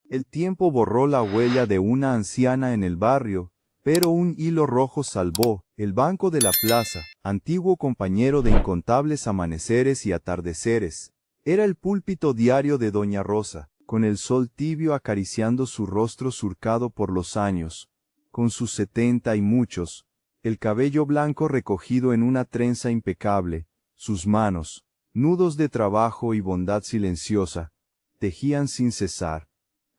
El tiempo borró la huella de una anciana en el barrio, pero un hilo rojo salvó el banco de la plaza, antiguo compañero de incontables amaneceres y atardeceres. Era el púlpito diario de doña Rosa, con el sol tibio acariciando su rostro surcado por los años, con sus 70 y muchos, el cabello blanco recogido en una trenza impecable, sus manos, nudos de trabajo y bondad silenciosa, tejían sin cesar.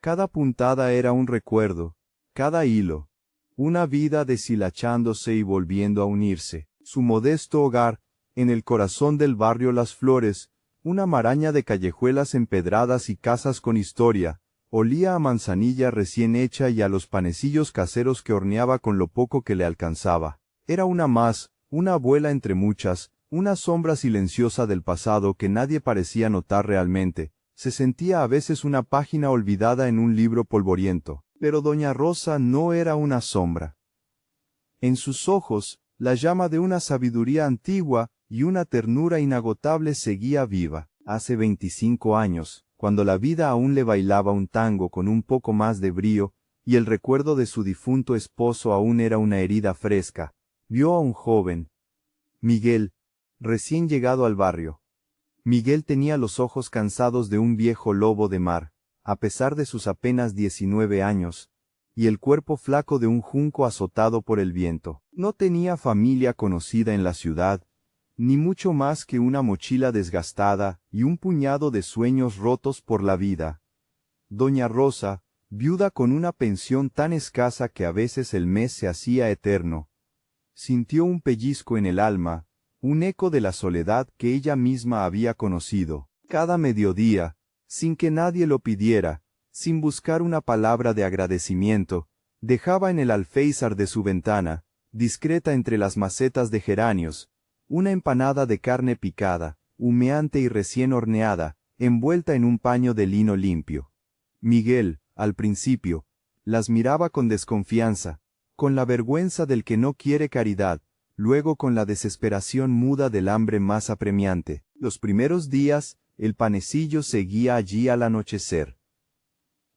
Cada puntada era un recuerdo, cada hilo, una vida deshilachándose y volviendo a unirse. Su modesto hogar, en el corazón del barrio Las Flores, una maraña de callejuelas empedradas y casas con historia, olía a manzanilla recién hecha y a los panecillos caseros que horneaba con lo poco que le alcanzaba. Era una más, una abuela entre muchas, una sombra silenciosa del pasado que nadie parecía notar realmente. Se sentía a veces una página olvidada en un libro polvoriento. Pero doña Rosa no era una sombra. En sus ojos, la llama de una sabiduría antigua y una ternura inagotable seguía viva. Hace 25 años, cuando la vida aún le bailaba un tango con un poco más de brío, y el recuerdo de su difunto esposo aún era una herida fresca, vio a un joven, Miguel, recién llegado al barrio. Miguel tenía los ojos cansados de un viejo lobo de mar, a pesar de sus apenas 19 años, y el cuerpo flaco de un junco azotado por el viento. No tenía familia conocida en la ciudad, ni mucho más que una mochila desgastada y un puñado de sueños rotos por la vida. Doña Rosa, viuda con una pensión tan escasa que a veces el mes se hacía eterno, sintió un pellizco en el alma, un eco de la soledad que ella misma había conocido. Cada mediodía, sin que nadie lo pidiera, sin buscar una palabra de agradecimiento, dejaba en el alféizar de su ventana, discreta entre las macetas de geranios, una empanada de carne picada, humeante y recién horneada, envuelta en un paño de lino limpio. Miguel, al principio, las miraba con desconfianza, con la vergüenza del que no quiere caridad, luego con la desesperación muda del hambre más apremiante. Los primeros días, el panecillo seguía allí al anochecer.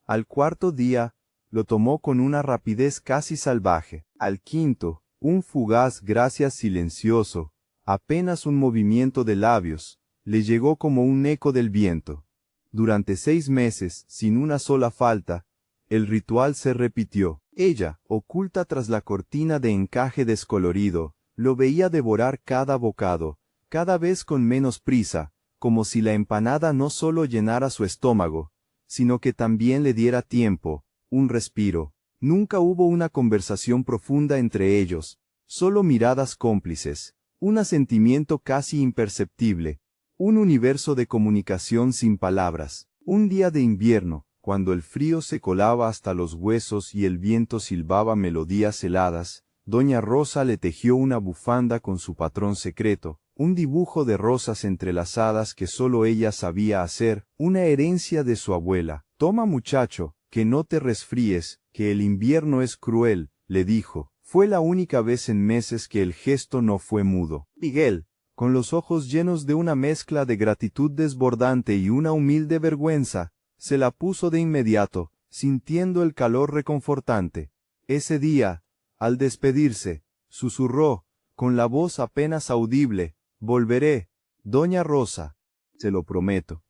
Al cuarto día, lo tomó con una rapidez casi salvaje. Al quinto, un fugaz gracias silencioso, apenas un movimiento de labios, le llegó como un eco del viento. Durante 6 meses, sin una sola falta, el ritual se repitió. Ella, oculta tras la cortina de encaje descolorido, lo veía devorar cada bocado, cada vez con menos prisa, como si la empanada no solo llenara su estómago, sino que también le diera tiempo, un respiro. Nunca hubo una conversación profunda entre ellos, solo miradas cómplices, un asentimiento casi imperceptible, un universo de comunicación sin palabras. Un día de invierno, cuando el frío se colaba hasta los huesos y el viento silbaba melodías heladas, doña Rosa le tejió una bufanda con su patrón secreto, un dibujo de rosas entrelazadas que solo ella sabía hacer, una herencia de su abuela. «Toma, muchacho, que no te resfríes, que el invierno es cruel», le dijo. Fue la única vez en meses que el gesto no fue mudo. Miguel, con los ojos llenos de una mezcla de gratitud desbordante y una humilde vergüenza, se la puso de inmediato, sintiendo el calor reconfortante. Ese día, al despedirse, susurró, con la voz apenas audible: «Volveré, doña Rosa, se lo prometo.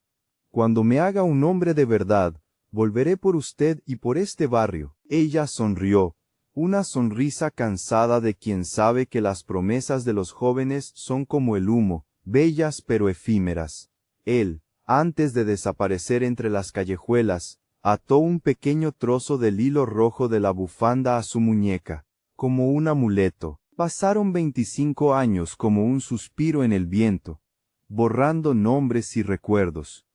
Cuando me haga un hombre de verdad, volveré por usted y por este barrio». Ella sonrió, una sonrisa cansada de quien sabe que las promesas de los jóvenes son como el humo, bellas pero efímeras. Él, antes de desaparecer entre las callejuelas, ató un pequeño trozo del hilo rojo de la bufanda a su muñeca, como un amuleto. Pasaron 25 años como un suspiro en el viento, borrando nombres y recuerdos.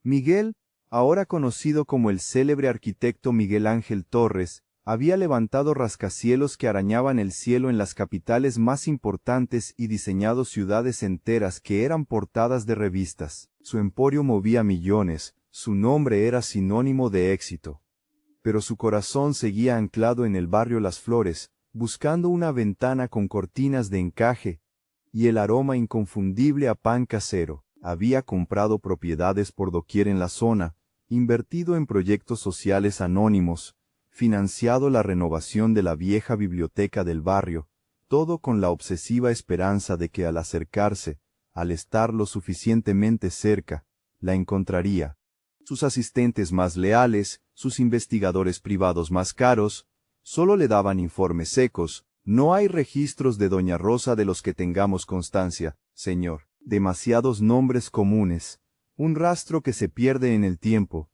Miguel, ahora conocido como el célebre arquitecto Miguel Ángel Torres, había levantado rascacielos que arañaban el cielo en las capitales más importantes y diseñado ciudades enteras que eran portadas de revistas. Su emporio movía millones, su nombre era sinónimo de éxito. Pero su corazón seguía anclado en el barrio Las Flores, buscando una ventana con cortinas de encaje y el aroma inconfundible a pan casero. Había comprado propiedades por doquier en la zona, invertido en proyectos sociales anónimos, financiado la renovación de la vieja biblioteca del barrio, todo con la obsesiva esperanza de que al acercarse, al estar lo suficientemente cerca, la encontraría. Sus asistentes más leales, sus investigadores privados más caros, solo le daban informes secos. No hay registros de Doña Rosa de los que tengamos constancia, señor. Demasiados nombres comunes, un rastro que se pierde en el tiempo.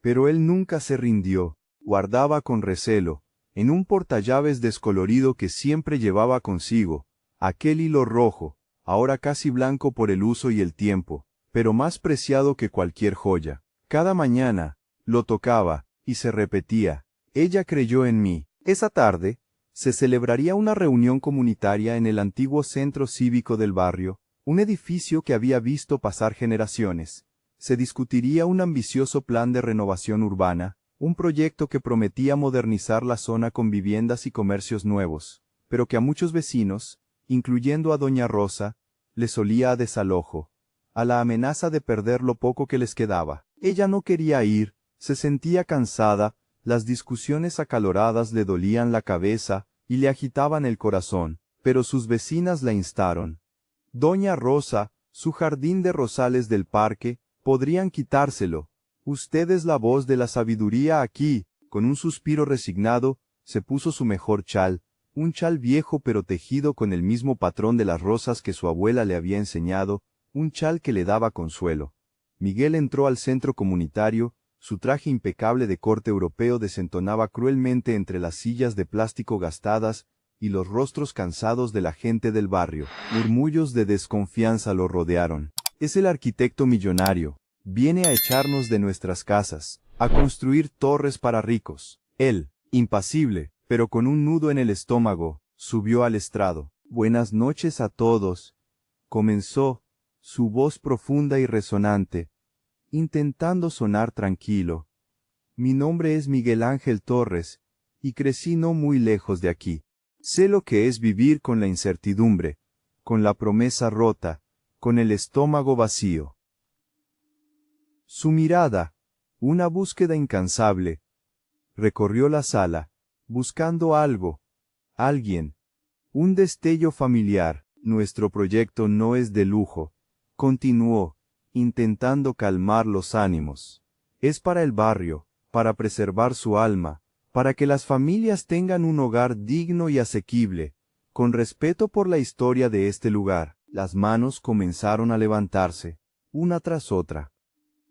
Pero él nunca se rindió, guardaba con recelo, en un portallaves descolorido que siempre llevaba consigo, aquel hilo rojo, ahora casi blanco por el uso y el tiempo, pero más preciado que cualquier joya. Cada mañana, lo tocaba, y se repetía, ella creyó en mí. Esa tarde, se celebraría una reunión comunitaria en el antiguo centro cívico del barrio, un edificio que había visto pasar generaciones. Se discutiría un ambicioso plan de renovación urbana, un proyecto que prometía modernizar la zona con viviendas y comercios nuevos, pero que a muchos vecinos, incluyendo a Doña Rosa, les olía a desalojo, a la amenaza de perder lo poco que les quedaba. Ella no quería ir, se sentía cansada, las discusiones acaloradas le dolían la cabeza y le agitaban el corazón, pero sus vecinas la instaron. Doña Rosa, su jardín de rosales del parque, podrían quitárselo. Usted es la voz de la sabiduría aquí. Con un suspiro resignado, se puso su mejor chal, un chal viejo pero tejido con el mismo patrón de las rosas que su abuela le había enseñado, un chal que le daba consuelo. Miguel entró al centro comunitario, su traje impecable de corte europeo desentonaba cruelmente entre las sillas de plástico gastadas y los rostros cansados de la gente del barrio. Murmullos de desconfianza lo rodearon. Es el arquitecto millonario. Viene a echarnos de nuestras casas, a construir torres para ricos. Él, impasible, pero con un nudo en el estómago, subió al estrado. Buenas noches a todos. Comenzó, su voz profunda y resonante, intentando sonar tranquilo. Mi nombre es Miguel Ángel Torres, y crecí no muy lejos de aquí. Sé lo que es vivir con la incertidumbre, con la promesa rota, con el estómago vacío. Su mirada, una búsqueda incansable, recorrió la sala, buscando algo, alguien, un destello familiar. Nuestro proyecto no es de lujo, continuó, intentando calmar los ánimos. Es para el barrio, para preservar su alma, para que las familias tengan un hogar digno y asequible, con respeto por la historia de este lugar. Las manos comenzaron a levantarse, una tras otra.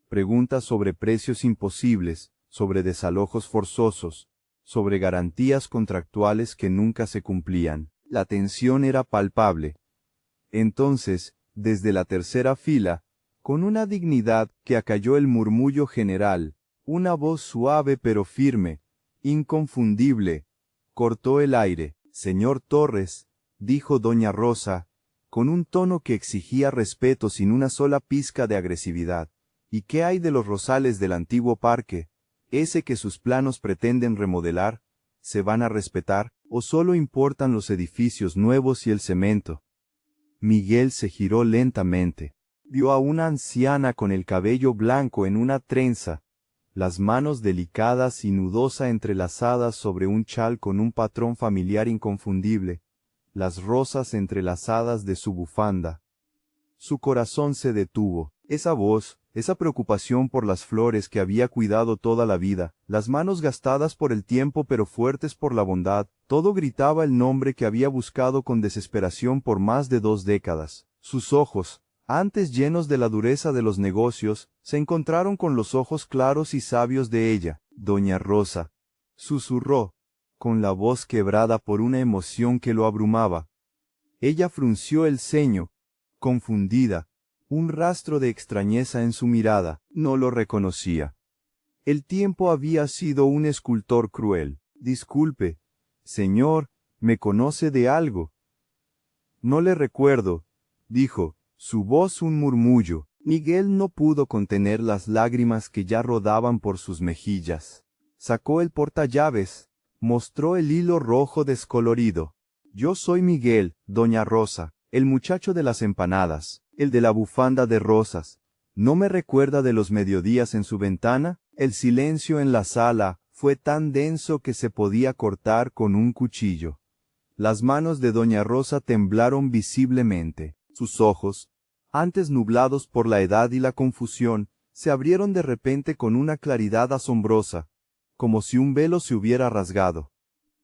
Preguntas sobre precios imposibles, sobre desalojos forzosos, sobre garantías contractuales que nunca se cumplían. La tensión era palpable. Entonces, desde la tercera fila, con una dignidad que acalló el murmullo general, una voz suave pero firme, inconfundible, cortó el aire. Señor Torres, dijo Doña Rosa, con un tono que exigía respeto sin una sola pizca de agresividad. ¿Y qué hay de los rosales del antiguo parque, ese que sus planos pretenden remodelar? ¿Se van a respetar, o solo importan los edificios nuevos y el cemento? Miguel se giró lentamente. Vio a una anciana con el cabello blanco en una trenza, las manos delicadas y nudosa entrelazadas sobre un chal con un patrón familiar inconfundible, las rosas entrelazadas de su bufanda. Su corazón se detuvo. Esa voz, esa preocupación por las flores que había cuidado toda la vida, las manos gastadas por el tiempo pero fuertes por la bondad, todo gritaba el nombre que había buscado con desesperación por más de 2 décadas. Sus ojos, antes llenos de la dureza de los negocios, se encontraron con los ojos claros y sabios de ella. Doña Rosa, susurró, con la voz quebrada por una emoción que lo abrumaba. Ella frunció el ceño, confundida, un rastro de extrañeza en su mirada. No lo reconocía. El tiempo había sido un escultor cruel. Disculpe, señor, ¿me conoce de algo? No le recuerdo, dijo, su voz un murmullo. Miguel no pudo contener las lágrimas que ya rodaban por sus mejillas. Sacó el portallaves, mostró el hilo rojo descolorido. Yo soy Miguel, Doña Rosa, el muchacho de las empanadas, el de la bufanda de rosas. ¿No me recuerda de los mediodías en su ventana? El silencio en la sala fue tan denso que se podía cortar con un cuchillo. Las manos de doña Rosa temblaron visiblemente. Sus ojos, antes nublados por la edad y la confusión, se abrieron de repente con una claridad asombrosa, como si un velo se hubiera rasgado.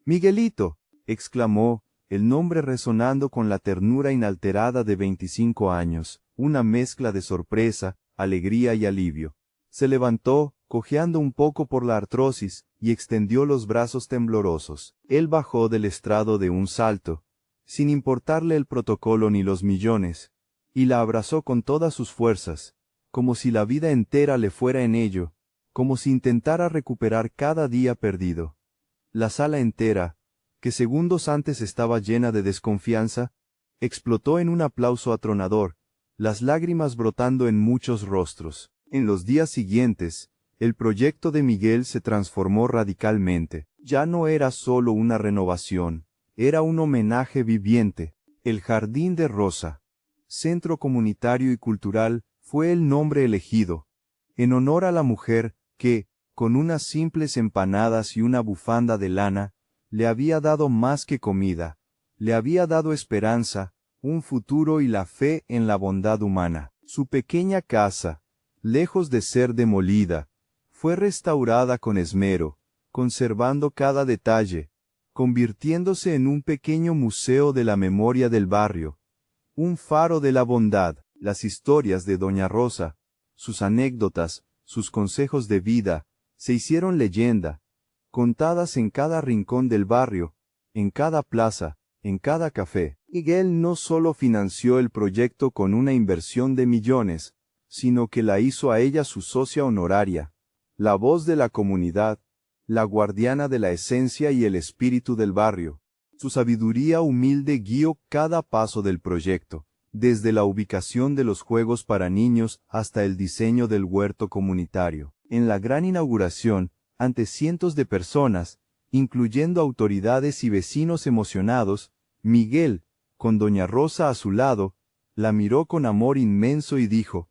«Miguelito», exclamó, el nombre resonando con la ternura inalterada de 25 años, una mezcla de sorpresa, alegría y alivio. Se levantó, cojeando un poco por la artrosis, y extendió los brazos temblorosos. Él bajó del estrado de un salto, sin importarle el protocolo ni los millones, y la abrazó con todas sus fuerzas, como si la vida entera le fuera en ello, como si intentara recuperar cada día perdido. La sala entera, que segundos antes estaba llena de desconfianza, explotó en un aplauso atronador, las lágrimas brotando en muchos rostros. En los días siguientes, el proyecto de Miguel se transformó radicalmente. Ya no era solo una renovación, era un homenaje viviente. El Jardín de Rosa, Centro Comunitario y Cultural, fue el nombre elegido, en honor a la mujer que, con unas simples empanadas y una bufanda de lana, le había dado más que comida, le había dado esperanza, un futuro y la fe en la bondad humana. Su pequeña casa, lejos de ser demolida, fue restaurada con esmero, conservando cada detalle, convirtiéndose en un pequeño museo de la memoria del barrio, un faro de la bondad. Las historias de doña Rosa, sus anécdotas, sus consejos de vida, se hicieron leyenda, contadas en cada rincón del barrio, en cada plaza, en cada café. Miguel no solo financió el proyecto con una inversión de millones, sino que la hizo a ella su socia honoraria, la voz de la comunidad, la guardiana de la esencia y el espíritu del barrio. Su sabiduría humilde guió cada paso del proyecto, desde la ubicación de los juegos para niños hasta el diseño del huerto comunitario. En la gran inauguración, ante cientos de personas, incluyendo autoridades y vecinos emocionados, Miguel, con doña Rosa a su lado, la miró con amor inmenso y dijo: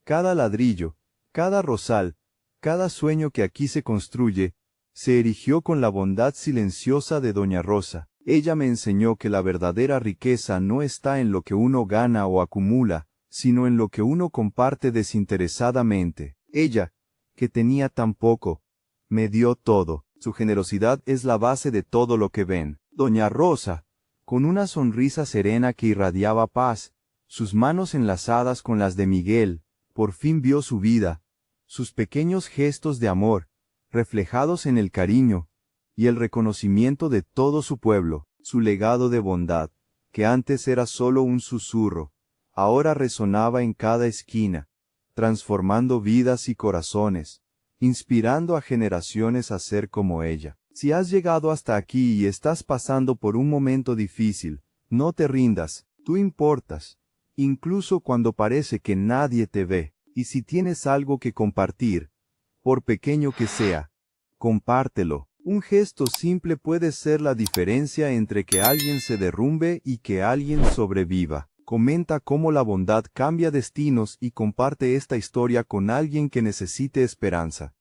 «Cada ladrillo, cada rosal, cada sueño que aquí se construye, se erigió con la bondad silenciosa de doña Rosa. Ella me enseñó que la verdadera riqueza no está en lo que uno gana o acumula, sino en lo que uno comparte desinteresadamente. Ella, que tenía tan poco, me dio todo. Su generosidad es la base de todo lo que ven». Doña Rosa, con una sonrisa serena que irradiaba paz, sus manos enlazadas con las de Miguel, por fin vio su vida, sus pequeños gestos de amor, reflejados en el cariño y el reconocimiento de todo su pueblo. Su legado de bondad, que antes era solo un susurro, ahora resonaba en cada esquina, transformando vidas y corazones, inspirando a generaciones a ser como ella. Si has llegado hasta aquí y estás pasando por un momento difícil, no te rindas, tú importas, incluso cuando parece que nadie te ve. Y si tienes algo que compartir, por pequeño que sea, compártelo. Un gesto simple puede ser la diferencia entre que alguien se derrumbe y que alguien sobreviva. Comenta cómo la bondad cambia destinos y comparte esta historia con alguien que necesite esperanza.